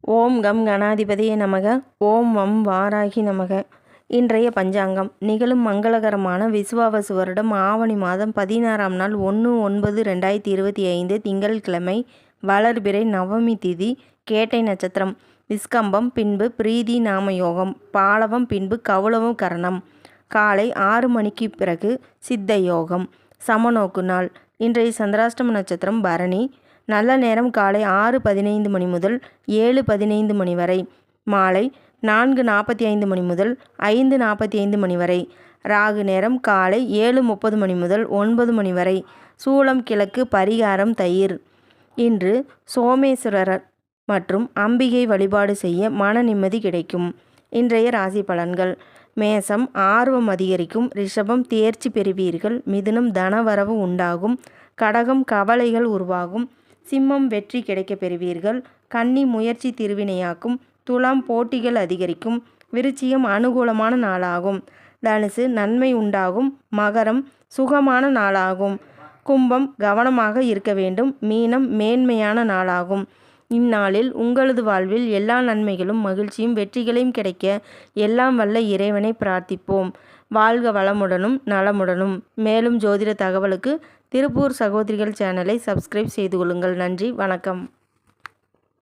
ஓம் come கணாதிபதியே நமக. ஓம் வம் வாராகி நமக. இன்றைய பஞ்சாங்கம் நிகழும் மங்களகரமான விசுவாவசு வருடம் ஆவணி மாதம் 16ஆம் நாள் 1/9/2025 திங்கட்கிழமை. வளர்பிறை நவமி திதி. கேட்டை நட்சத்திரம். விஸ்கம்பம் பின்பு பிரீதி நாமயோகம். பாலவம் பின்பு கவுளவம் கரணம். காலை 6 மணிக்கு பிறகு சித்த யோகம். சமநோக்கு நாள். இன்றைய சந்திராஷ்டம நட்சத்திரம் பரணி. நல்ல நேரம் காலை 6:15 மணி முதல் 7:15 மணி வரை. மாலை 4:45 மணி முதல் 5:45 மணி வரை. ராகு நேரம் காலை 7:30 மணி முதல் 9 மணி வரை. சூலம் கிழக்கு. பரிகாரம் தயிர். இன்று சோமேஸ்வரர் மற்றும் அம்பிகை வழிபாடு செய்ய மன நிம்மதி கிடைக்கும். இன்றைய ராசி பலன்கள். மேசம் ஆர்வம் அதிகரிக்கும். ரிஷபம் தேர்ச்சி பெறுவீர்கள். மிதுனம் தனவரவு உண்டாகும். கடகம் கவலைகள் உருவாகும். சிம்மம் வெற்றி கிடைக்கப் பெறுவீர்கள். கன்னி முயற்சி திருவினையாக்கும். துலாம் போட்டிகள் அதிகரிக்கும். விருச்சிகம் அனுகூலமான நாளாகும். தனுசு நன்மை உண்டாகும். மகரம் சுகமான நாளாகும். கும்பம் கவனமாக இருக்க வேண்டும். மீனம் மேன்மையான நாளாகும். இந்நாளில் உங்களது வாழ்வில் எல்லா நன்மைகளும் மகிழ்ச்சியும் வெற்றிகளையும் கிடைக்க எல்லாம் வல்ல இறைவனை பிரார்த்திப்போம். வாழ்க வளமுடனும் நலமுடனும். மேலும் ஜோதிட தகவலுக்கு திருப்பூர் சகோதரிகள் சேனலை சப்ஸ்கிரைப் செய்து கொள்ளுங்கள். நன்றி, வணக்கம்.